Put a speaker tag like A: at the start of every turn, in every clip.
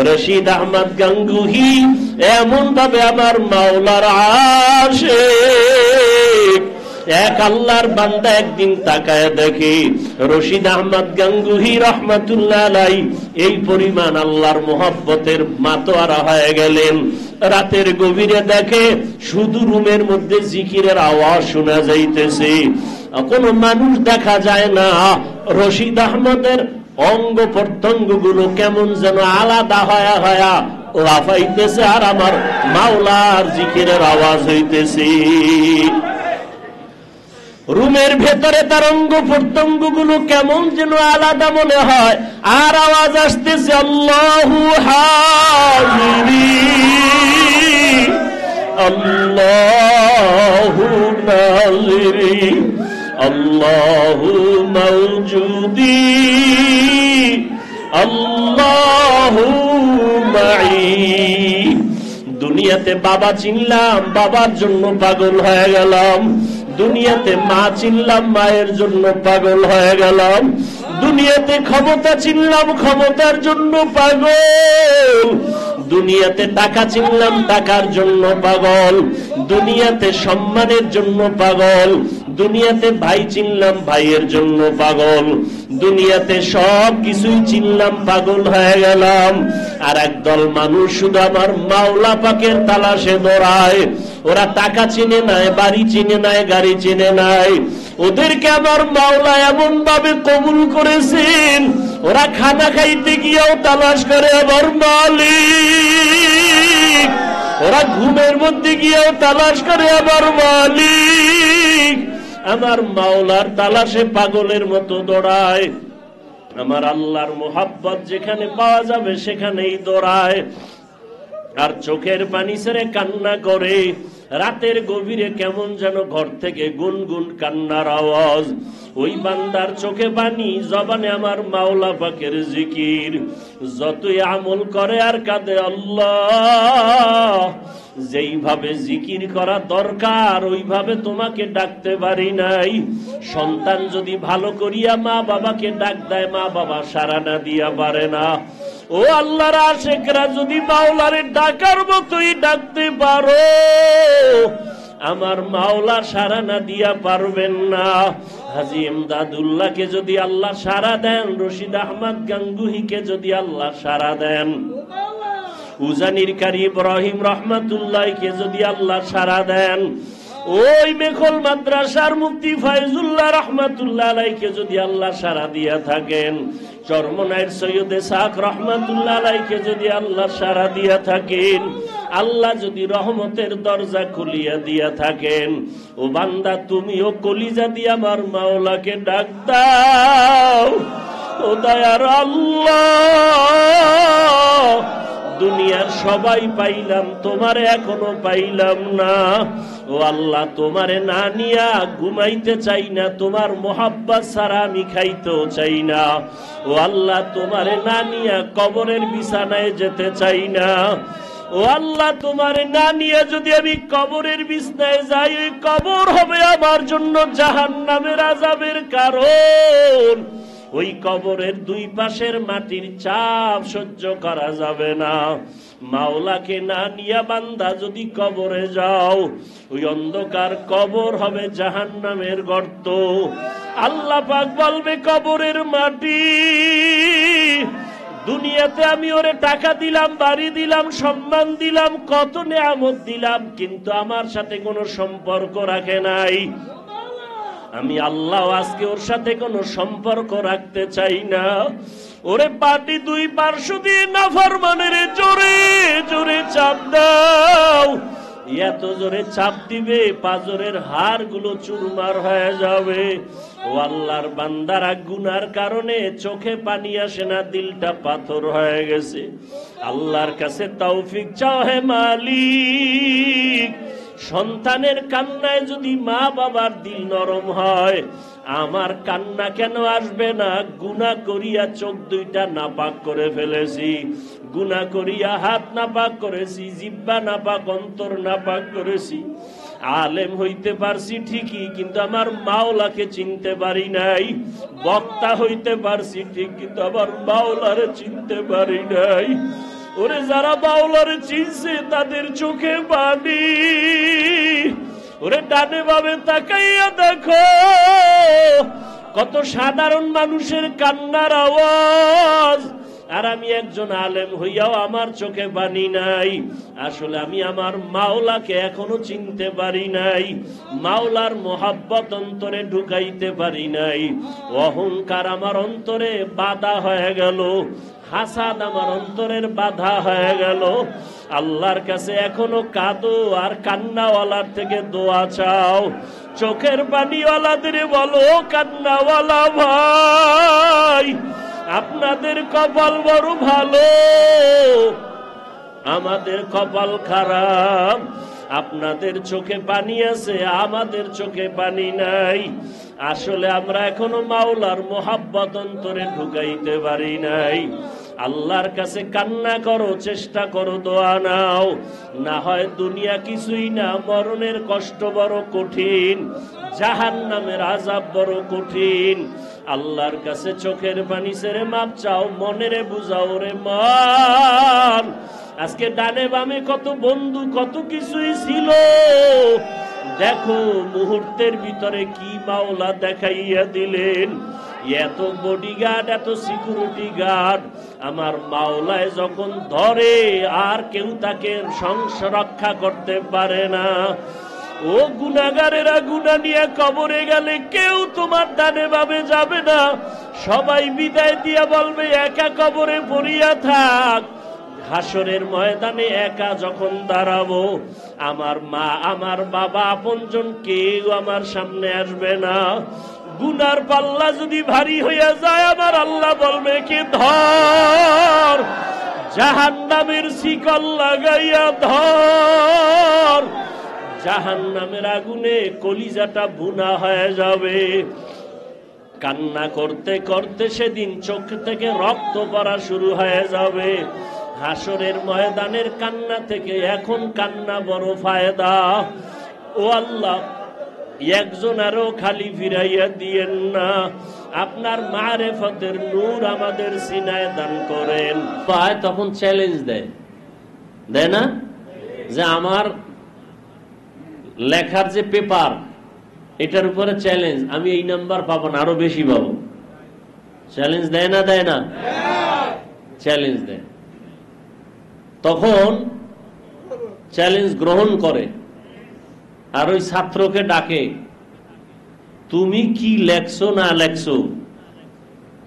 A: রশিদ আহমদ গাঙ্গুহি এমন ভাবে আমার মাওলার আশিক। এক আল্লাহর বান্দা একদিন তাকায় দেখে রশিদ আহমদ গাঙ্গুহি রহমাতুল্লাহ আলাইহি এই পরিমাণ আল্লাহর মোহাব্বতের মাতোয়ারা হয়ে গেলেন। রাতের গভীরে দেখে শুধু রুমের মধ্যে জিকিরের আওয়াজ শোনা যাইতেছে, কোনো মানুষ দেখা যায় না। রশিদ আহমদের অঙ্গ প্রত্যঙ্গ গুলো কেমন যেন আলাদা হয়া হয়া লাফাইতেছে, আর আমার মাওলার জিকিরের আওয়াজ হইতেছে। রুমের ভেতরে তার অঙ্গ প্রত্যঙ্গ গুলো কেমন যেন আলাদা মনে হয়, আর আওয়াজ আসতেছে আল্লাহু হাজিরি আল্লাহু নাজিরি আল্লাহু মাওজুদি আল্লাহু মাই। দুনিয়াতে বাবা চিনলাম, বাবার জন্য পাগল হয়ে গেলাম। দুনিয়াতে মা চিনলাম, মায়ের জন্য পাগল হয়ে গেলাম। দুনিয়াতে ক্ষমতা চিনলাম, ক্ষমতার জন্য পাগল। দুনিয়াতে টাকা চিনলাম, টাকার জন্য পাগল। দুনিয়াতে সম্মানের জন্য পাগল। দুনিয়াতে ভাই চিনলাম, ভাইয়ের জন্য পাগল। দুনিয়াতে সব কিছুই চিনলাম, পাগল হয়ে গেলাম। আর একদল মানুষ শুধু আমার মাওলা পাকের তালাশে দৌড়ায়। ওরা টাকা চিনে নাই, বাড়ি চিনে নাই, গাড়ি চিনে নাই। ওদেরকে আমার মাওলা এমন ভাবে কবুল করেছেন, ওরা খানা খাইতে গিয়েও তালাশ করে আমার মালিক। ওরা ঘুমের মধ্যে গিয়েও তালাশ করে আমার মালিক। আমার মাওলার তালাশে পাগলের মতো দৌড়ায়। আমার আল্লাহর মোহাব্বত যেখানে পাওয়া যাবে সেখানেই দৌড়ায়। আর চোখের পানি ছেড়ে কান্না করে। রাতের গভীরে কেমন যেন ঘর থেকে গুনগুন কান্নার আওয়াজ। ওই বান্দার চোখে পানি, জবানে আমার মাওলা পাকের জিকির। যতই আমল করে আর কাঁদে আল্লাহ, যেইভাবে জিকির করা দরকার ওইভাবে তোমাকে ডাকতে পারি নাই। সন্তান যদি ভালো করিয়া মা বাবাকে ডাক দেয়, মা বাবা সাড়া না দিয়া পারে না। ও আল্লাহর আশিকরা, যদি মাওলারে ডাকার মতোই ডাকতে পারো, আমার মাওলা সাড়া না দিয়া পারবেন না। হাজী ইমদাদুল্লাহকে যদি আল্লাহ সাড়া দেন, রশিদ আহমদ গাঙ্গুহিকে যদি আল্লাহ সাড়া দেন, উজানির কারি ইব্রাহিম রহমাতুল্লাহকে যদি আল্লাহ সাড়া দেন, ওই মেখল মাদ্রাসার মুফতি ফায়জুল্লাহ রহমাতুল্লাহ আলাইহিকে যদি আল্লাহ সাড়া দিয়া থাকেন, চরমনাইয়ের সৈয়দ ইসহাক রহমাতুল্লাহ আলাইহিকে যদি আল্লাহ সাড়া দিয়া থাকেন, আল্লাহ যদি রহমতের দরজা খুলিয়া দিয়া থাকেন, ও বান্দা তুমিও কলিজা দিয়া আমার মাওলাকে ডাক দাও। ও দয়ার আল্লাহ, দুনিয়ার সবাই পাইলাম, তোমারে এখনো পাইলাম না। ও আল্লাহ, তোমারে না নিয়া ঘুমাইতে চাই না, তোমার মোহাব্বত ছাড়া আমি খাইতেও চাই না। ও আল্লাহ, তোমারে না নিয়া কবরের বিছানায় যেতে চাই না। ও আল্লাহ, তোমারে না নিয়ে যদি আমি কবরের বিছানায় যাই, ওই কবর হবে আমার জন্য জাহান্নামের আযাবের কারণ। ওই কবরের দুই পাশের মাটির চাপ সহ্য করা যাবে না। মাওলাকে না নিয়া বান্দা যদি কবরে যাও, ওই অন্ধকার কবর হবে জাহান্নামের গর্ত। আল্লাহ পাক বলবে, কবরের মাটি, দুনিয়াতে আমি ওরে টাকা দিলাম, বাড়ি দিলাম, সম্মান দিলাম, কত নেয়ামত দিলাম, কিন্তু আমার সাথে কোনো সম্পর্ক রাখে নাই। আমি আল্লাহ আজকে ওর সাথে কোনো সম্পর্ক রাখতে চাই না। ওরে পাটি দুই পার্শ্ব দিয়ে নাফরমানের জোরে জোরে চাপ দাও। এত জোরে চাপ দিবে পাজরের হাড় গুলো চুরমার হয়ে যাবে। ও আল্লাহর বান্দারা গুনার কারণে চোখে পানি আসে না, দিলটা পাথর হয়ে গেছে। আল্লাহর কাছে তৌফিক চাও হে মালিক। সন্তানের কান্নায় যদি মা বাবার দিল নরম হয়, আমার কান্না কেন আসবে না? গুনাহ করিয়া চোখ দুইটা নাপাক করে ফেলেছি, গুনাহ করিয়া হাত নাপাক করেছি, জিহ্বা নাপাক, অন্তর নাপাক করেছি। আলেম হইতে পারছি ঠিকই, কিন্তু আমার মাওলাকে চিনতে পারি নাই। বক্তা হইতে পারছি ঠিক, কিন্তু আমার মাওলারে চিনতে পারি নাই। ওরে যারা মাওলারে চিনছে তাদের চোখে পানি। ওরে ডানে বামে তাকাইয়া দেখো কত সাধারণ মানুষের কান্নার আওয়াজ, আর আমি একজন আলেম হইয়াও আমার চোখে পানি নাই। আসলে আমি আমার মাওলাকে এখনো চিনতে পারি নাই, মাওলার মোহাব্বত অন্তরে ঢুকাইতে পারি নাই। অহংকার আমার অন্তরে বাধা হয়ে গেল, হাসাদ আমার অন্তরের বাধা হয়ে গেল। আল্লাহর কাছে এখনো কাঁদো আর কান্নাওয়ালার থেকে দোয়া চাও। চোখের পানিওয়ালাদের বলো, কান্নাওয়ালা ভাই আপনাদের কপাল বড় ভালো, আমাদের কপাল খারাপ। আপনাদের চোখে পানি আছে, আমাদের চোখে পানি নাই। আসলে আমরা এখনো মাওলার মোহাব্বত অন্তরে ঢুকাইতে পারি নাই। আল্লাহর কাছে কান্না করো, চেষ্টা করো, দোয়া নাও। না হয় দুনিয়া কিছুই না, মরণের কষ্ট বড় কঠিন, জাহান্নামের আযাব বড় কঠিন। আল্লাহর কাছে চোখের পানি ছেড়ে মাপ চাও, মনেরে বুঝাও রে মান। আজকে ডানে বামে কত বন্ধু, কত কিছুই ছিল, দেখো মুহূর্তের ভিতরে কি মাওলা দেখাইয়া দিলেন। এত বডিগার্ড, এত সিকিউরিটি গার্ড, আমার মাওলায় যখন ধরে আর কেউ তাকে রক্ষা করতে পারে না। ও গুনাহগারেরা, গুনাহ নিয়ে কবরে গেলে কেউ তোমার ডানে বামে যাবে না, সবাই বিদায় দিয়া বলবে একা কবরে পড়িয়া থাক। হাসরের ময়দানে একা যখন দাঁড়াবো, আমার মা আমার বাবা আপনজন কেউ আমার সামনে আসবে না। গুনার পাল্লা যদি ভারী হইয়া যায়, আমার আল্লাহ বলবে কে ধর, জাহান্নামের শিকল লাগাইয়া ধর। জাহান্নামের আগুনে কলিজাটা ভুনা হয়ে যাবে। কান্না করতে করতে সেদিন চোখ থেকে রক্ত পড়া শুরু হয়ে যাবে। হাসরের ময়দানের কান্না থেকে এখন কান্না বড় ফায়দা। ও আল্লাহ, একজন আরো খালি ফিরাইয়া দিয়েন না, আপনার মারেফতের নূর আমাদের সিনায় দান করেন। পায় তখন চ্যালেঞ্জ দেয়, দেয় না, যে আমার লেখার যে পেপার, এটার উপরে চ্যালেঞ্জ, আমি এই নাম্বার পাবো না, আরো বেশি পাবো। চ্যালেঞ্জ দেয় না, দেয় না? চ্যালেঞ্জ দেয়। তখন চ্যালেঞ্জ গ্রহণ করে আর ওই ছাত্রকে ডাকে, তুমি কি লেখছো না লেখছো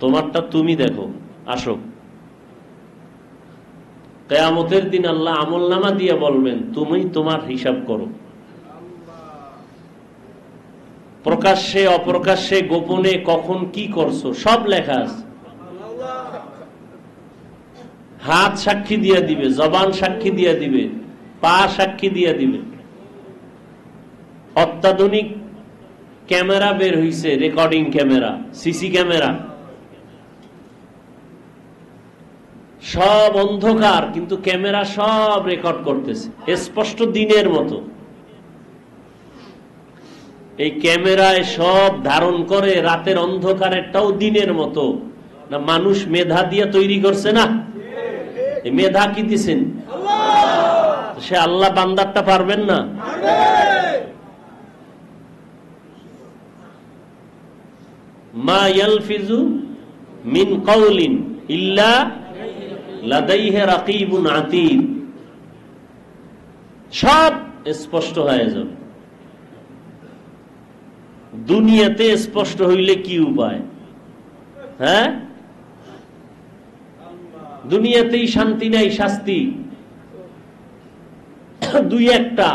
A: তোমারটা তুমি দেখো, আসো। কিয়ামতের দিন আল্লাহ আমলনামা দিয়ে বলবেন, তুমি তোমার হিসাব করো। প্রকাশ্যে অপ্রকাশ্যে গোপনে কখন কি করছো সব লেখা আছে। হাত সাক্ষী দিয়ে দিবে, জবান সাক্ষী দিয়ে দিবে, পা সাক্ষী দিয়ে দিবে। অত্যাধুনিক ক্যামেরা বের হইছে, রেকর্ডিং ক্যামেরা, সিসি ক্যামেরা। সব অন্ধকার, কিন্তু ক্যামেরা সব রেকর্ড করতেছে স্পষ্ট দিনের মতো। এই ক্যামেরায় সব ধারণ করে, রাতের অন্ধকারেরটাও দিনের মতো। না মানুষ মেধা দিয়ে তৈরি করছে না? এই মেধা কি দিছেন? সে আল্লাহ বান্দারটা পারবেন না? মা ইয়ালফিজু মিন কাউলিন ইল্লা লাদাইহি রাকিবুন আতীদ। সব স্পষ্ট হয়ে যাবে। দুনিয়াতে স্পষ্ট হইলে কি উপায়? হ্যাঁ, দুনিয়াতেই শান্তি নাই, শাস্তি দুই একটা।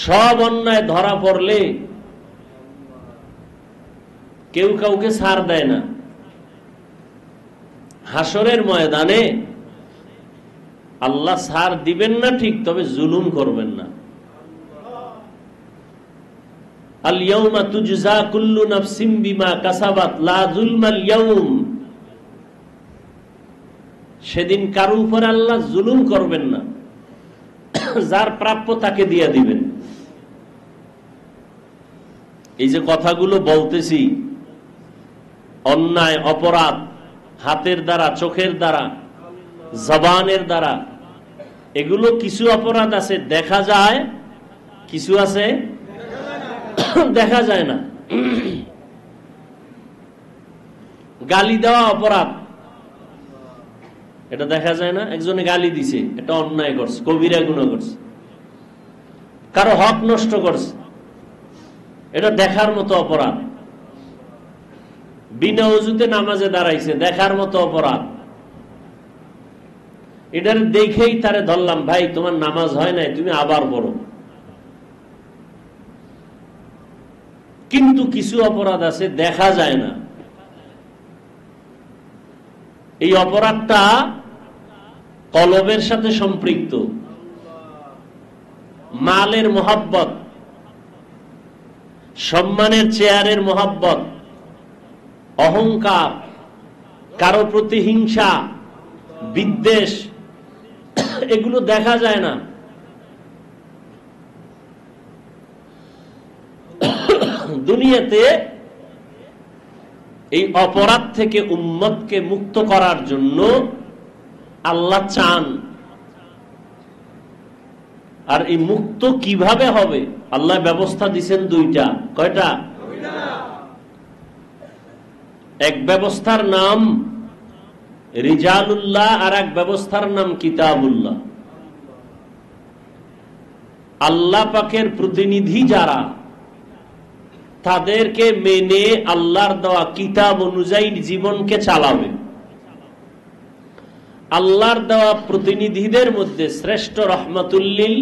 A: সব অন্যায় ধরা পড়লে কেউ কাউকে ছাড় দেয় না। হাসরের ময়দানে আল্লাহ ছাড় দিবেন না ঠিক, তবে জুলুম করবেন না। আল ইয়াউমা তুজজা কুল্লু নাফসিন বিমা কাসাবাত লা যুলমাল ইয়াউম। সেদিন কারো উপর আল্লাহ জুলুম করবেন না, যার প্রাপ্য তাকে দিয়ে দিবেন। এই যে কথাগুলো বলতেছি, অন্যায় অপরাধ হাতের দ্বারা, চোখের দ্বারা, জবানের দ্বারা। এগুলো কিছু অপরাধ আছে দেখা যায়, কিছু আছে দেখা যায় না। গালি দেওয়া অপরাধ, এটা দেখা যায় না। একজনে গালি দিছে, এটা অন্যায় করছে, কবিরা গুনাহ করছে, কারো হক নষ্ট করছে, এটা দেখার মতো অপরাধ। বিনা ওযুতে নামাজে দাঁড়াইছে, দেখার মতো অপরাধ। এটার দেখেই তারে ধরলাম, ভাই তোমার নামাজ হয় নাই, তুমি আবার পড়ো। কিন্তু কিছু অপরাধ আছে দেখা যায় না। এই অপরাধটা কলবের সাথে সম্পৃক্ত। মালের মোহাব্বত, সম্মানের চেয়ারের মোহাব্বত, অহংকার, কারো প্রতি হিংসা, বিদ্বেষ, এগুলো দেখা যায় না। দুনিয়াতে এই অপরাধ থেকে উম্মতকে মুক্ত করার জন্য আল্লাহ চান। আর এই মুক্ত কিভাবে হবে? আল্লাহ ব্যবস্থা দিয়েছেন দুইটা। কয়টা? এক ব্যবস্থার নাম রিজালুল্লাহ, আর এক ব্যবস্থার নাম কিতাবুল্লাহ। আল্লাহ পাকের প্রতিনিধি যারা, তাদেরকে মেনে আল্লাহর দেওয়া কিতাব অনুযায়ী জীবনকে চালাবে। আল্লাহর দেওয়া প্রতিনিধিদের মধ্যে শ্রেষ্ঠ রহমাতুল্লিল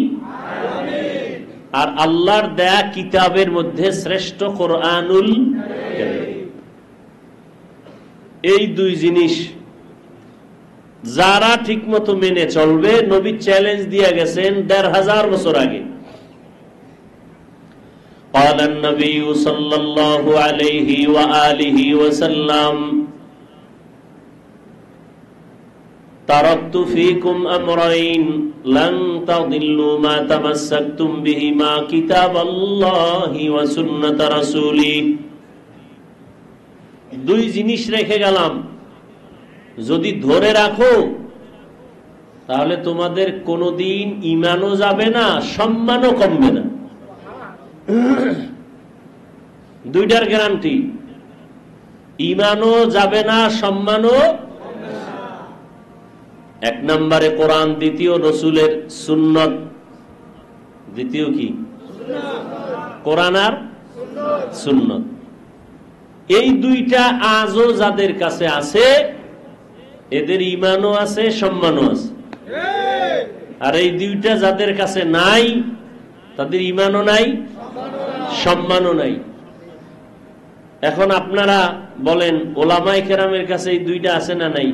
A: আলামিন, আর আল্লাহর দেয়া কিতাবের মধ্যে শ্রেষ্ঠ কোরআনুল কারীম। এই দুই জিনিস যারা ঠিকমতো মেনে চলবে, নবী চ্যালেঞ্জ দিয়ে গেছেন ১৫০০ বছর আগে। قال النبي صلى الله عليه وآله وسلم تركت فيكم أمرين لن تضلوا ما تمسكتم بهما كتاب الله وسنة رسوله। দুই জিনিস রেখে গেলাম, যদি ধরে রাখো তাহলে তোমাদের কোনোদিন ঈমানও যাবে না, সম্মানও কমবে না। দুইটার গ্যারান্টি, ঈমানও যাবে না, সম্মানও। এক নম্বরে কোরআন, দ্বিতীয় রসুলের সুন্নত। দ্বিতীয় কি? কোরআন আর সুন্নত। এই দুইটা আজও যাদের কাছে আছে, এদের ঈমানও আছে, সম্মানও আছে। আর এই দুইটা যাদের কাছে নাই, তাদের ঈমানও নাই, সম্মানও নাই। এখন আপনারা বলেন, ওলামায়ে কেরামের কাছে এই দুইটা আছে না নাই?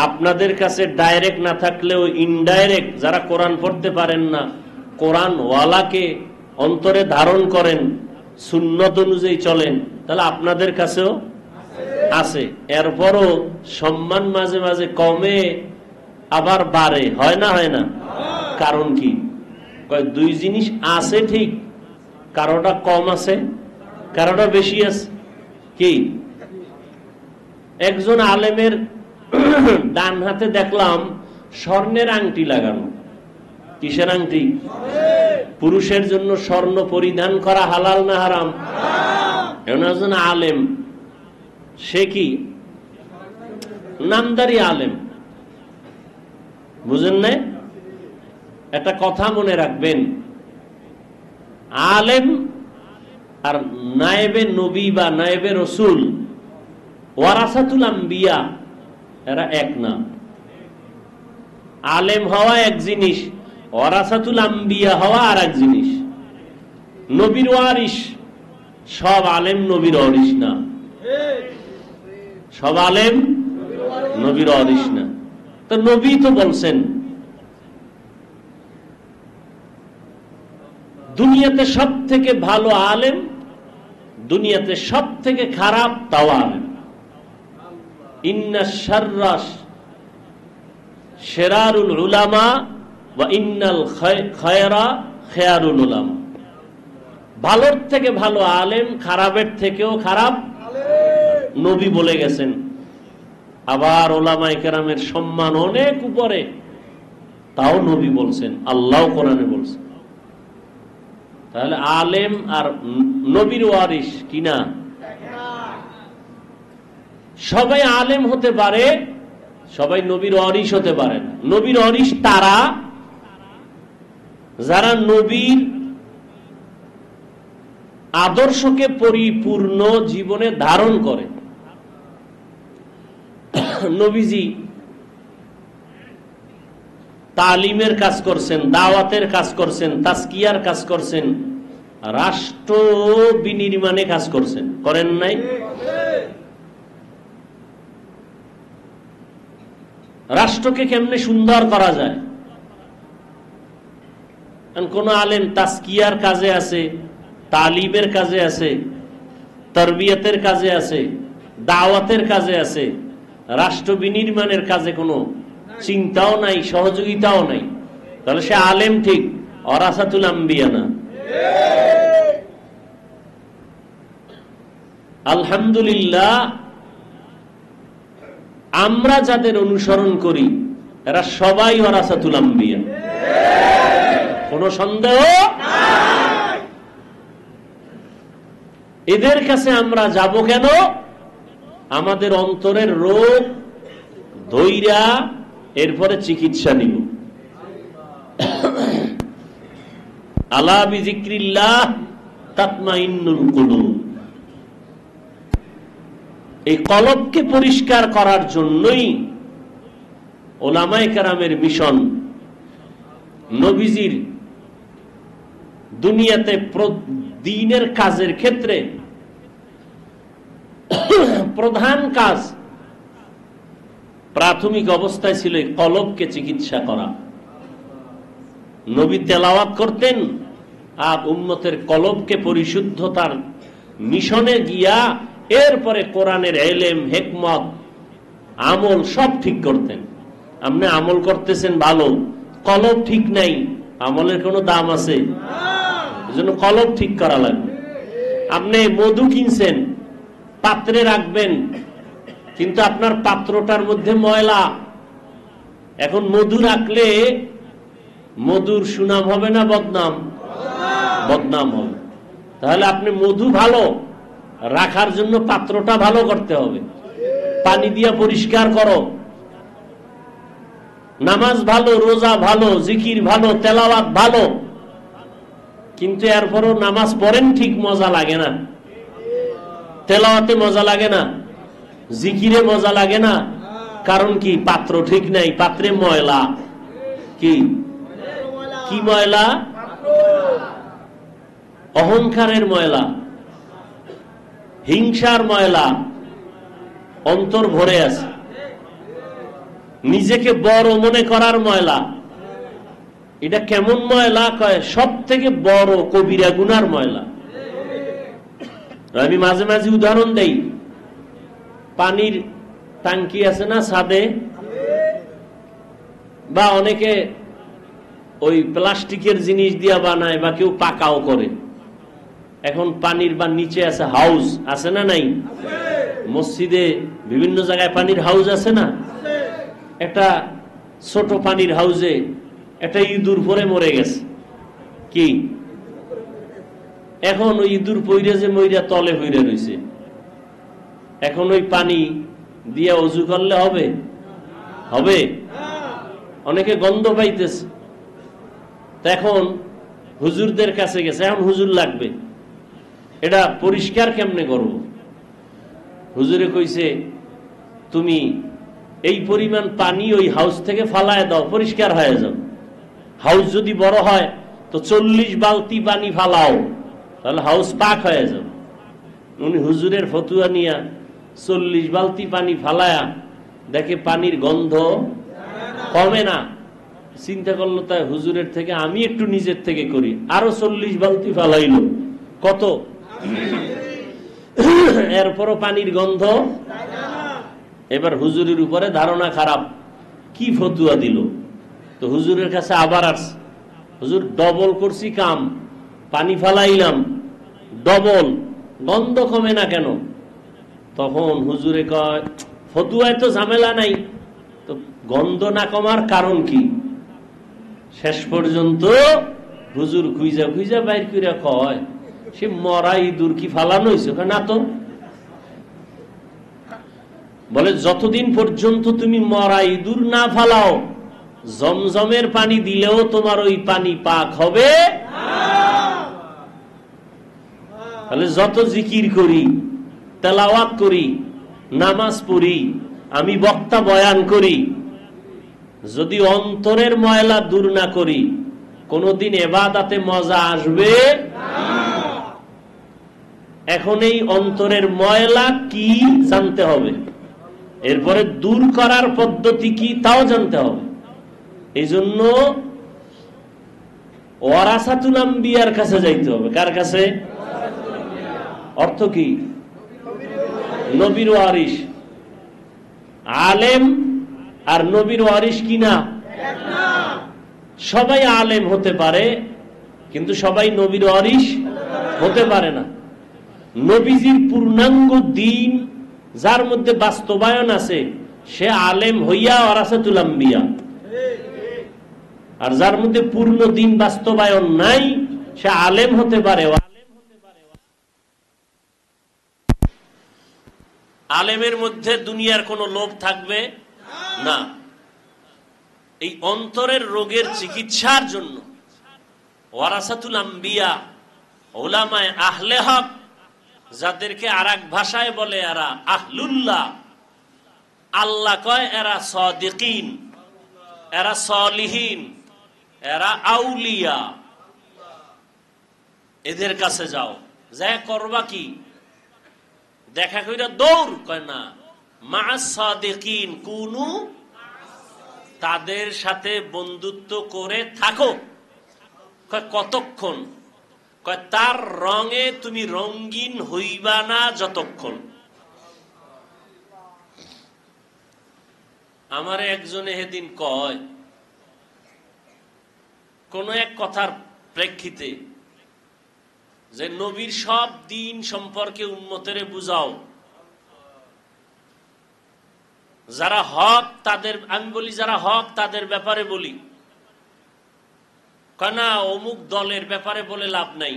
A: আপনাদের কাছে ডাইরেক্ট না থাকলেও ইনডাইরেক্ট, যারা কোরআন পড়তে পারেন না, কোরআন ওয়ালাকে অন্তরে ধারণ করেন, সুন্নত অনুযায়ী চলেন, তাহলে আপনাদের কাছেও আছে। এরপরও সম্মান মাঝে মাঝে কমে আবার বাড়ে, হয় না? হয় না? কারণ কি? দুই জিনিস আছে ঠিক, কারোটা কম আছে, কারোটা বেশি আছে। কি? একজন আলেমের ডান হাতে দেখলাম স্বর্ণের আংটি লাগানো। কিসের আংটি? পুরুষের জন্য স্বর্ণ পরিধান করা হালাল না হারাম? একজন আলেম, সে কি নামদারি আলেম, বুঝেন না? একটা কথা মনে রাখবেন, আলেম আর নায়েবে নবী বা নায়েবে রসুল, ওয়ারাসাতুল আম্বিয়া, এরা এক না। আলেম হওয়া এক জিনিস, ওয়ারাসাতুল আম্বিয়া হওয়া আর এক জিনিস। নবীর ওয়ারিস, সব আলেম নবীর ওয়ারিস না, সব আলেম নবীর ওয়ারিস না। তো নবী তো বলছেন, দুনিয়াতে সব থেকে ভালো আলেম, দুনিয়াতে সব থেকে খারাপ তাও আলেম। ইন্না শাররাস শিরারুল উলামা ওয়া ইন্নাল খায়রা খায়রুল উলামা। ভালোর থেকে ভালো আলেম, খারাপের থেকেও খারাপ নবী বলে গেছেন। আবার ওলামায়ে কেরামের সম্মান অনেক উপরে, তাও নবী বলছেন, আল্লাহ কোরআনে বলছেন। তাহলে আলেম আর নবীর ওয়ারিস কিনা? সবাই আলেম হতে পারে, সবাই নবীর ওয়ারিস হতে পারে না। নবীর ওয়ারিস তারা যারা নবীর আদর্শকে পরিপূর্ণ জীবনে ধারণ করে। নবীজি তালিমের কাজ করছেন, দাওয়াতের কাজ করছেন, তাজকিয়ার কাজ করছেন, রাষ্ট্র বিনির্মাণে কাজ করছেন, করেন নাই? রাষ্ট্রকে কেমনে সুন্দর করা যায়। কোন আলেম তাজকিয়ার কাজে আছে, তালিমের কাজে আছে, তারবিয়াতের কাজে আছে, দাওয়াতের কাজে আছে, রাষ্ট্র বিনির্মাণের কাজে কোনো চিন্তাও নাই, সহযোগিতাও নাই, তাহলে সে আলেম ঠিক, ওরাসাতুল আম্বিয়া না। আলহামদুলিল্লাহ, আমরা যাদের অনুসরণ করি এরা সবাই ওরাসাতুল আম্বিয়া, কোনো সন্দেহ। এদের কাছে আমরা যাব কেন? আমাদের অন্তরের রোগ ধৈর্য, এরপরে চিকিৎসা নিব। আলা বিযিক্রিল্লাহ তাতমাইন্নুল কুলুব। এই কলবকে পরিষ্কার করার জন্যই ওলামায়ে কেরামের মিশন। নবীজির দুনিয়াতে দ্বীনের কাজের ক্ষেত্রে প্রধান কাজ প্রাথমিক অবস্থায় ছিল এই কলবকে চিকিৎসা করা। নবী তেলাওয়াত করতেন আর উম্মতের কলবকে পরিশুদ্ধতার মিশনে গিয়া এরপরে কোরআনের ইলম, হিকমত, আমল সব ঠিক করতেন। আপনি আমল করতেছেন ভালো, কলব ঠিক নাই, আমলের কোনো দাম আছে? এজন্য কলব ঠিক করা লাগবে। আপনি মধু কিনছেন, পাত্রে রাখবেন, কিন্তু আপনার পাত্রটার মধ্যে ময়লা। এখন মধু রাখলে মধুর সুনাম হবে না বদনাম? বদনাম হবে। তাহলে আপনি মধু ভালো রাখার জন্য পাত্রটা ভালো করতে হবে, পানি দিয়া পরিষ্কার করো। নামাজ ভালো, রোজা ভালো, জিকির ভালো, তেলাওয়াত ভালো, কিন্তু এরপরও নামাজ পড়েন ঠিক, মজা লাগে না, তেলাওয়াতে মজা লাগে না, জিকিরে মজা লাগে না। কারণ কি? পাত্র ঠিক নাই, পাত্রে ময়লা। কি কি ময়লা? অহংকারের ময়লা, হিংসার ময়লা অন্তর ভরে আছে, নিজেকে বড় মনে করার ময়লা। এটা কেমন ময়লা? কয় সব থেকে বড় কবিরা গুনার ময়লা। আমি মাঝে মাঝে উদাহরণ দেই। পানির ট্যাঙ্কি আছে না ছাদে, বা অনেকে ওই প্লাস্টিকের জিনিস দিয়া বানায়, বা কেউ পাকাও করে। এখন পানির বা নিচে আছে হাউস, আছে না নাই? মসজিদে বিভিন্ন জায়গায় পানির হাউস আছে না? একটা ছোট পানির হাউসে একটা ইঁদুর পরে মরে গেছে। কি এখন ওই ইঁদুর পইরে যে মইরা তলে হইরে রয়েছে, এখন ওই পানি দিয়ে অজু করলে হবে? হবে? অনেকে গন্ধ পাইতেছে। এখন হুজুরদের কাছে গেছে, এখন হুজুর লাগবে, এটা পরিষ্কার কেমনে করব? হুজুরে কইছে তুমি এই পরিমাণ পানি ওই হাউস থেকে ফালায় দাও, পরিষ্কার হয়ে যাও। হাউস যদি বড় হয় তো 40 বালতি পানি ফালাও, তাহলে হাউস পাক হয়ে যাবে। উনি হুজুরের ফতুয়া নিয়া 40 বালতি পানি ফালায়া দেখে পানির গন্ধ কমে না। চিন্তা করলো তাই হুজুরের থেকে আমি একটু নিজের থেকে করি, আরো 40 বালতি ফালাইলো। কত? এরপরও পানির গন্ধ। এবার হুজুরের উপরে ধারণা খারাপ, কি ফতুয়া দিল। তো হুজুরের কাছে আবার আসছে, হুজুর ডবল করছি কাম, পানি ফালাইলাম ডবল, গন্ধ কমে না কেন? তখন হুজুরে কয় ফতুয়ায় তো ঝামেলা নাই, তো গন্ধ না কমার কারণ কি? শেষ পর্যন্ত হুজুর খুঁজা খুঁজা বাইর করে কয়, সে মরা ইঁদুর কি ফালানো হয়েছে? না তো। বলে যতদিন পর্যন্ত তুমি মরা ইঁদুর না ফালাও, জমজমের পানি দিলেও তোমার ওই পানি পাক হবে। তাহলে যত জিকির করি, তেলাওয়াত করি, নামাজ পড়ি, আমি বক্তা বয়ান করি, যদি অন্তরের ময়লা দূর না করি, কোনদিন ইবাদতে মজা আসবে? এখন এই অন্তরের ময়লা কি জানতে হবে, এরপরে দূর করার পদ্ধতি কি তাও জানতে হবে। এই জন্য ওয়ারাসাতুল আম্বিয়ার কাছে যাইতে হবে। কার কাছে? অর্থ কি? নবীর ওয়ারিস। আলেম আর নবীর ওয়ারিস কি না? সবাই আলেম হতে পারে, কিন্তু সবাই নবীর ওয়ারিস হতে পারে না। নবীজির পূর্ণাঙ্গ দ্বীন যার মধ্যে বাস্তবায়ন আছে, সে আলেম হইয়া ওয়ারাসাতুল আম্বিয়া। আর যার মধ্যে পূর্ণ দ্বীন বাস্তবায়ন নাই, সে আলেম হতে পারে। আলেমের মধ্যে দুনিয়ার কোনো লোভ থাকবে না। এই অন্তরের রোগের চিকিৎসার জন্য ওয়ারাসাতুল আম্বিয়া, উলামায়ে আহলে হক, যাদেরকে আরেক ভাষায় বলে এরা আহলুল্লাহ, আল্লাহ কয় এরা সাদিকিন, এরা সালিহিন, এরা আউলিয়া। এদের কাছে যাও, যা করবা কি? দেখা কইরা দৌড়? কয় না, মা সাদিকিন কুনু, তাদের সাথে বন্ধুত্ব করে থাকো। কয় কতক্ষণ? কয় তার রঙে তুমি রঙিন হইবা না যতক্ষণ। আমার একজনে সেদিন কয়, কোন এক কথার প্রেক্ষিতে, যে নবীর সব দিন সম্পর্কে উম্মতেরে বুঝাও, যারা হক তাদের, আমি বলি যারা হক তাদের ব্যাপারে বলি, কেনা অমুক দলের ব্যাপারে বলে লাভ নাই,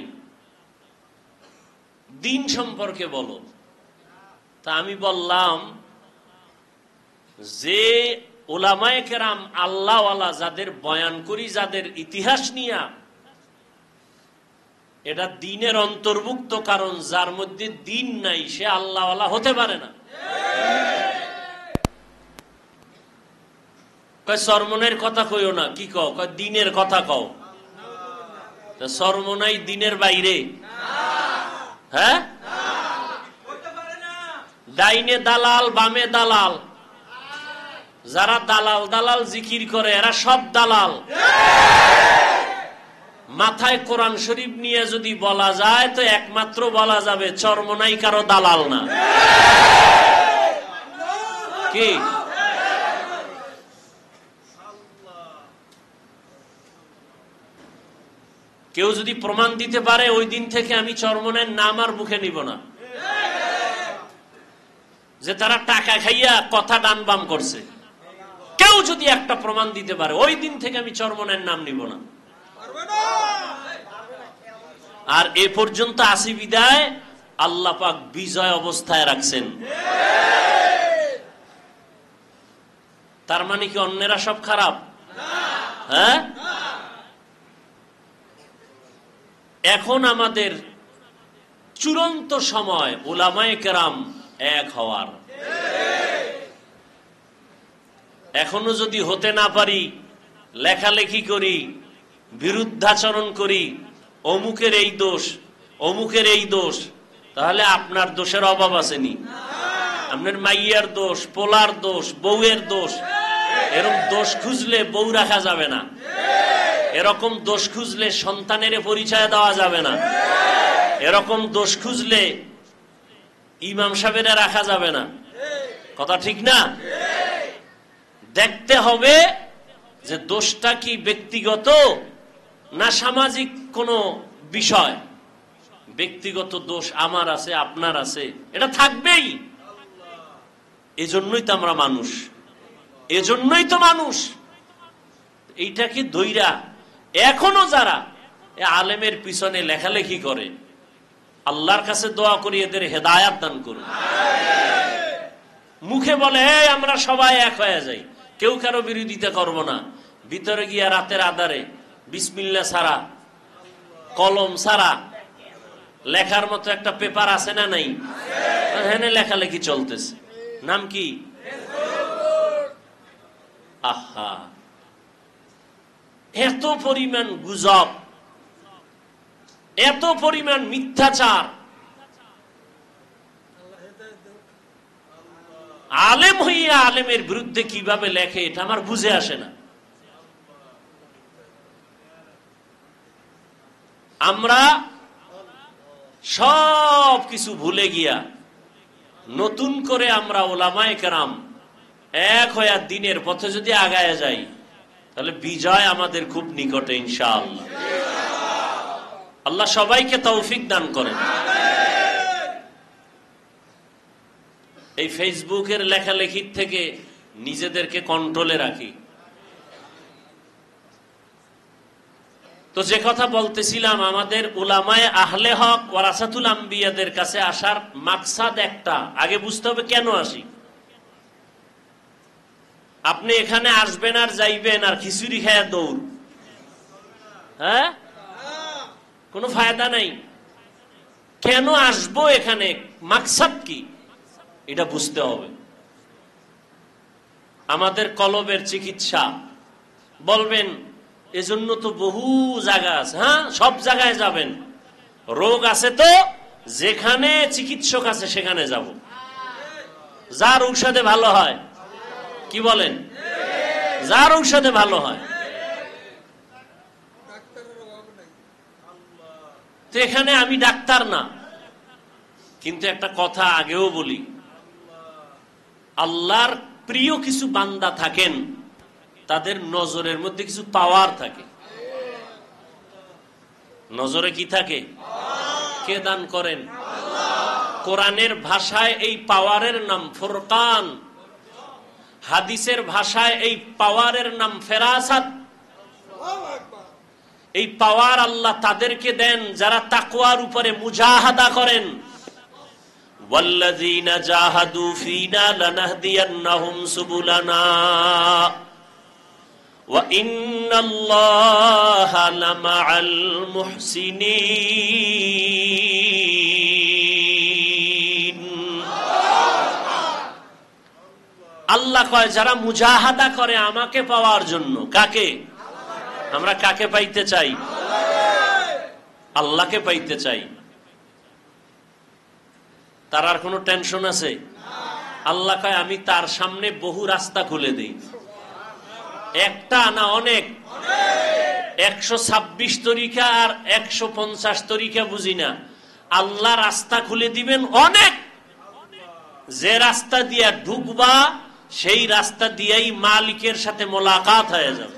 A: দিন সম্পর্কে বলো। তা আমি বললাম, যে উলামায়ে কেরাম আল্লাহওয়ালা যাদের বয়ান করি, যাদের ইতিহাস নিয়া, এটা দিনের অন্তর্ভুক্ত। কারণ যার মধ্যে দিন নাই সে আল্লাহওয়ালা হতে পারে না। কয় সরমনের কথা কইও না। কি কও? কয় দিনের কথা কও। সরমনাই দিনের বাইরে? হ্যাঁ, ডাইনে দালাল বামে দালাল, যারা দালাল দালাল জিকির করে এরা সব দালাল। মাথায় কোরআন শরীফ নিয়ে যদি বলা যায়, তো একমাত্র বলা যাবে চরমনাই কারো দালাল না। কি কেউ যদি প্রমাণ দিতে পারে, ওই দিন থেকে আমি চরমনাইয়ের নাম আর মুখে নিব না। যে তারা টাকা খাইয়া কথা ডান বাম করছে, কেউ যদি একটা প্রমাণ দিতে পারে, ওই দিন থেকে আমি চরমনাইয়ের নাম নিব না। আর এ পর্যন্ত আসি বিদায় আল্লাহ পাক বিজয় অবস্থায় রাখছেন। তার মানে কি অন্যেরা সব খারাপ? হ্যাঁ, এখন আমাদের চূড়ান্ত সময় উলামায়ে কেরাম এক হওয়ার। এখনো যদি হতে না পারি, লেখালেখি করি, বিরুদ্ধাচরণ করি, অমুকের এই দোষ, অমুকের এই দোষ, তাহলে আপনার দোষের অভাব আসেনি। আপনার মাইয়ার দোষ, পোলার দোষ, বউয়ের দোষ, এরকম দোষ খুঁজলে বউ রাখা যাবে না। এরকম দোষ খুঁজলে সন্তানের পরিচয় দেওয়া যাবে না। এরকম দোষ খুঁজলে ইমাম সাহেবেরা রাখা যাবে না। কথা ঠিক না? দেখতে হবে যে দোষটা কি ব্যক্তিগত না সামাজিক কোনো বিষয়। ব্যক্তিগত দোষ আমার আছে, আপনার আছে, এটা থাকবেই। এজন্যই তো আমরা মানুষ, এজন্যই তো মানুষ। এইটাকে দইরা এখনো যারা আলেমের পিছনে লেখালেখি করে, আল্লাহর কাছে দোয়া করি এদের হেদায়াত দান করুন। মুখে বলে আমরা সবাই এক হয়ে যাই, কেউ কারো বিরোধিতা করব না, ভিতরে গিয়া রাতের আধারে বিসমিল্লাহ ছাড়া, কলম ছাড়া লেখার মতো একটা পেপার আছে না নাই? হ্যাঁ, লেখালেখি চলতেছে। নাম কি? আহা, এত পরিমাণ গুজব, এত পরিমাণ মিথ্যাচার। আলেম হইয়া আলেমের বিরুদ্ধে কিভাবে লেখে এটা আমার বুঝে আসে না। আমরা সব কিছু ভুলে গিয়া নতুন করে আমরা ওলামায়ে কেরাম এক হইয়া দিনের পথে যদি আগায় যাই, তাহলে বিজয় আমাদের খুব নিকটে ইনশাআল্লাহ। আল্লাহ সবাইকে তৌফিক দান করেন। এই ফেসবুকের লেখালেখির থেকে নিজেদেরকে কন্ট্রোলে রাখি। তো যে কথা বলতেছিলাম, আমাদের উলামায়ে আহলে হক ওয়ারাসাতুল আম্বিয়াদের কাছে আসার মাকসাদ একটা, আগে বুঝতে হবে কেন আসি। আপনি এখানে আসবেন আর যাইবেন আর খিচুড়ি খায়া দৌড়, হ্যাঁ, কোনো ফায়দা নাই। কেন আসবো এখানে, মাকসাদ কি, এটা বুঝতে হবে। আমাদের কলবের চিকিৎসা বলবেন, এজন্য তো বহু জায়গা আছে। হ্যাঁ, সব জায়গায় যাবেন। রোগ আছে তো যেখানে চিকিৎসক আছে সেখানে যাব, যার ঔষধে ভালো হয়। কি বলেন? যার ঔষধে ভালো হয়। তো এখানে আমি ডাক্তার না, কিন্তু একটা কথা আগেও বলি, আল্লাহর প্রিয় কিছু বান্দা থাকেন, তাদের নজরের মধ্যে কিছু পাওয়ার থাকে। নজরে কি থাকে? কে দান করেন? কোরআনের ভাষায় এই পাওয়ারের নাম ফুরকান, হাদিসের ভাষায় এই পাওয়ারের নাম ফেরাসাত। এই পাওয়ার আল্লাহ তাদেরকে দেন যারা তাকওয়ার উপরে মুজাহাদা করেন। ওয়াল্লাযীনা জাহাদু ফীনা লানাহদিয়ান্নাহুম সুবুলানা ওয়া ইন্নাল্লাহা লামাআল মুহসিনিন। আল্লাহ কয় যারা মুজাহাদা করে আমাকে পাওয়ার জন্য। কাকে? আমরা কাকে পাইতে চাই? আল্লাহকে পাইতে চাই। তার আর কোনো টেনশন আছে? আল্লাহ কয় আমি তার সামনে বহু রাস্তা খুলে দেই। একটা না, অনেক। 126 তরিকা আর 150 তরিকা বুঝি না, আল্লাহ রাস্তা খুলে দিবেন অনেক। যে রাস্তা দিয়া ঢুকবা সেই রাস্তা দিয়েই মালিকের সাথে মোলাকাত হয়ে যাবে।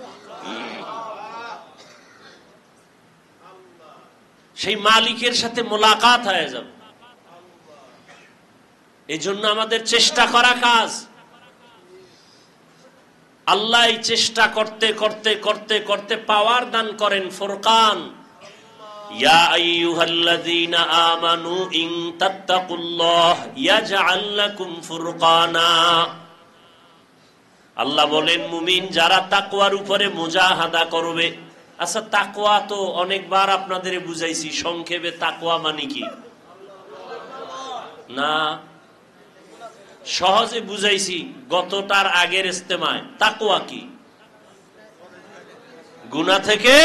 A: সেই মালিকের সাথে মোলাকাত হয়ে যাবে। এই জন্য আমাদের চেষ্টা করা কাজ। আল্লাহ এই চেষ্টা করতে করতে করতে করতে পাওয়ার দান করেন ফুরকান। ইয়া আইয়ুহাল্লাযীনা আমানু ইন তাত্তাকুল্লাহ ইয়াজআল লাকুম ফুরকানা। আল্লাহ বলেন, মুমিন যারা তাকওয়ার উপরে মুজাহাদা করবে। আচ্ছা, তাকওয়া তো অনেকবার আপনাদের বুঝাইছি, সংক্ষেপে তাকওয়া মানে কি না সহজে বুঝাইছি গতটার আগের ইস্তেমায়। তাকওয়া কি? গুনাহ থেকে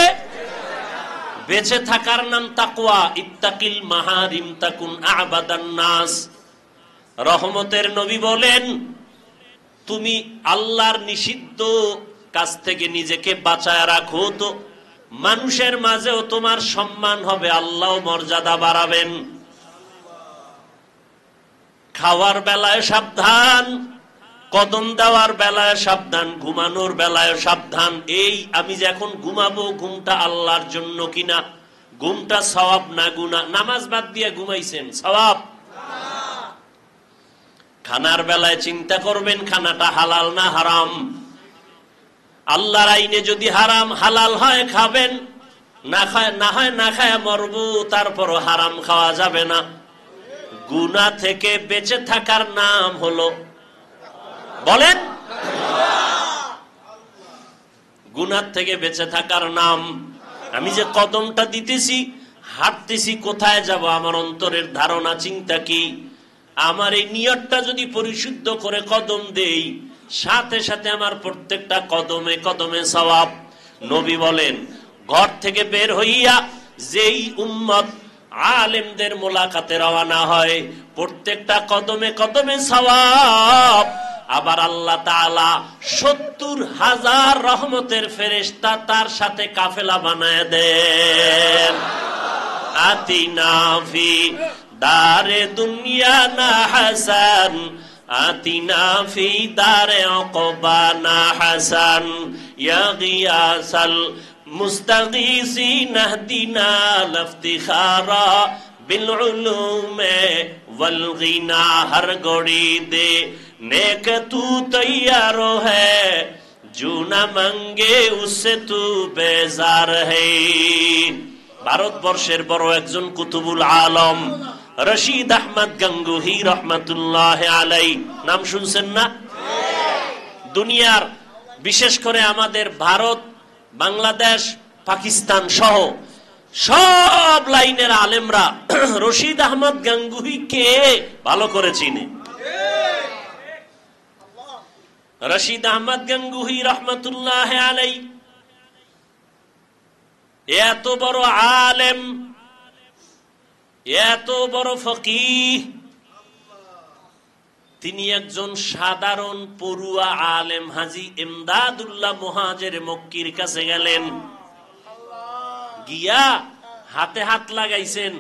A: বেঁচে থাকার নাম তাকওয়া। ইত্তাকিল মাহারিম তাকুন আবাদান নাস। রহমতের নবী বলেন, তুমি আল্লাহর নিষিদ্ধ কাজ থেকে নিজেকে বাঁচায় রাখো, তো মানুষের মাঝেও তোমার সম্মান হবে, আল্লাহ মর্যাদা বাড়াবেন। খাওয়ার বেলায় সাবধান, কদম দেওয়ার বেলায় সাবধান, ঘুমানোর বেলায় সাবধান। এই আমি যে এখন ঘুমাবো, ঘুমটা আল্লাহর জন্য কিনা, ঘুমটা সওয়াব না গুনাহ? নামাজ বাদ দিয়ে ঘুমাইছেন, সওয়াব। খানার বেলায় চিন্তা করবেন খানাটা হালাল না হারাম। আল্লাহর আইনে যদি হারাম হালাল হয় খাবেন, না হয় না খায় মরবু, তারপরও হারাম খাওয়া যাবে না। গুনাহ থেকে বেঁচে থাকার নাম হলো, বলেন, গুনাহ থেকে বেঁচে থাকার নাম। আমি যে কদমটা দিতেছি, হাঁটতেছি, কোথায় যাব, আমার অন্তরের ধারণা চিন্তা কি? আমার এই নিয়তটা যদি পরিশুদ্ধ করে কদম দেই, সাথে সাথে আমার প্রত্যেকটা কদমে কদমে সওয়াব। নবী বলেন, ঘর থেকে বের হইয়া যেই উম্মত আলেমদের মোলাকাতে রওনা হয়, প্রত্যেকটা কদমে কদমে সওয়াব। আবার আল্লাহ তাআলা ৭০,০০০ রহমতের ফেরেশতা তার সাথে কাফেলা বানায় দেন। আতিনা ফি দারে দুনিয়া না হাসান, আতিনা ফি দারে উকবা না হাসান, ইয়া গিয়াসাল মুস্তাগীসিন আহদিনা লফতিখারা বিল উলুমে ওয়াল গিনা। হর গড়ি দে नेक तू तैयार है, जो न मांगे उससे तू बेजार है। ভারতবর্ষের বড় একজন কুতুবুল আলম রশিদ আহমদ গাঙ্গুহি রহমাতুল্লাহ আলাই, নাম শুনছেন না? দুনিয়ার বিশেষ করে আমাদের ভারত, বাংলাদেশ, পাকিস্তান সহ সব লাইনের আলেমরা রশিদ আহমদ গাঙ্গুহিকে ভালো করে চিনে। রশিদ আহমদ গাঙ্গুহি রহমাতুল্লাহ আলাই এত বড় আলেম, এত বড় ফকিহ, তিনি একজন সাধারণ পড়ুয়া আলেম হাজী ইমদাদুল্লাহ মুহাজির মক্কির কাছে গেলেন। গিয়া হাতে হাত লাগাইছেন।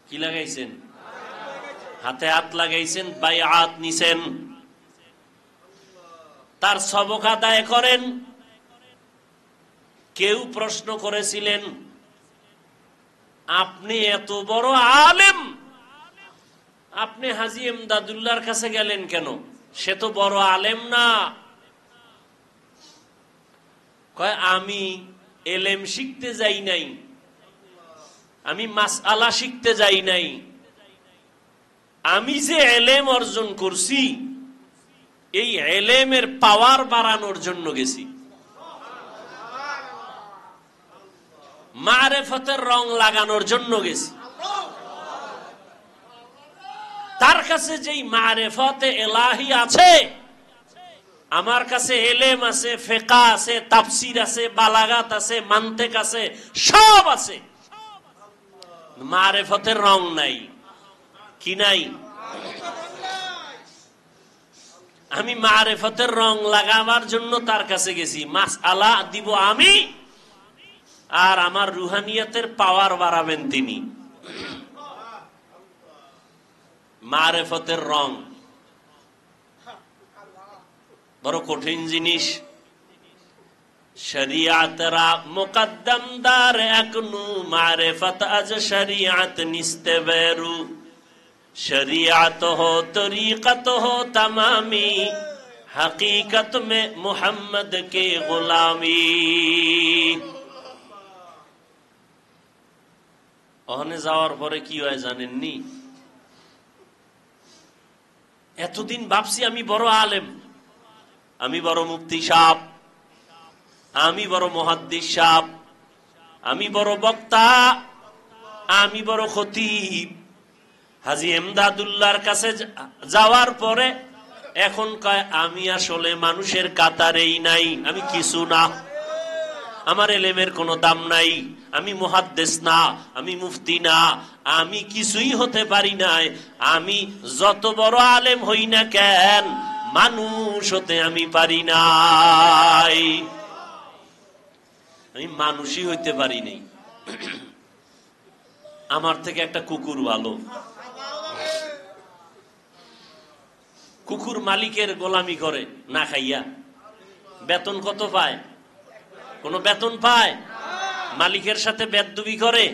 A: কি লাগাইছেন? হাতে হাত লাগাইছেন, বাইআত নিছেন, তার সবক আদায় করেন। কেউ প্রশ্ন করেছিলেন, আপনি এত বড় আলেম, আপনি হাজী ইমদাদুল্লাহর কাছে গেলেন কেন? সে তো বড় আলেম না। কয়, আমি এলেম শিখতে যাই নাই, আমি মাসআলা শিখতে যাই নাই, আমি যে এলেম অর্জন করছি এই এলেমের পাওয়ার বাড়ানোর জন্য গেছি, মারেফতের রং লাগানোর জন্য গেছি। তার কাছে যেই মারেফতে এলাহি আছে, আমার কাছে এলেম আছে, ফিকহ আছে, তাফসীর আছে, বালাগাত আছে, মানতিক আছে, সব আছে, মারেফতের রং নাই। কি নাই? আমি মারেফতের রং লাগাবার জন্য তার কাছে গেছি। মাসআলা দিব আমি, আর আমার রুহানিয়তের পাওয়ার বাড়াবেন তিনি। মারেফতের রং বড় কঠিন জিনিস। শরিয়াতরা মুকদ্দম দার একনু, মারেফত আজ শরিয়াত নিস্তে বেরু। शरीअत हो तरीक़त हो तमामी, हकीकत में मोहम्मद के गुलामी। ওখানে যাওয়ার পরে কি হয় জানেননি? এতদিন ভাবছি আমি বড় আলেম, আমি বড় মুফতি সাহেব, আমি বড় মুহাদ্দিস সাহেব, আমি বড় বক্তা, আমি বড় খতিব। হাজী ইমদাদুল্লাহর কাছে যাওয়ার পরে এখন কয়, আমি আসলে মানুষের কাতারেই নাই, আমি কিছু না, আমার এলেমের কোনো দাম নাই, আমি মুহাদ্দিস না, আমি মুফতি না, আমি কিছুই হতে পারি নাই। আমি যত বড় আলেম হই না কেন, মানুষ হতে আমি পারি নাই, আমি মানুষই হইতে পারি নাই। আমার থেকে একটা কুকুর ভালো। কুকুর মালিকের গোলামি করে না খাইয়া, বেতন কত পায়? কোন বেতন পায়? মালিকের সাথে বেদবি করে।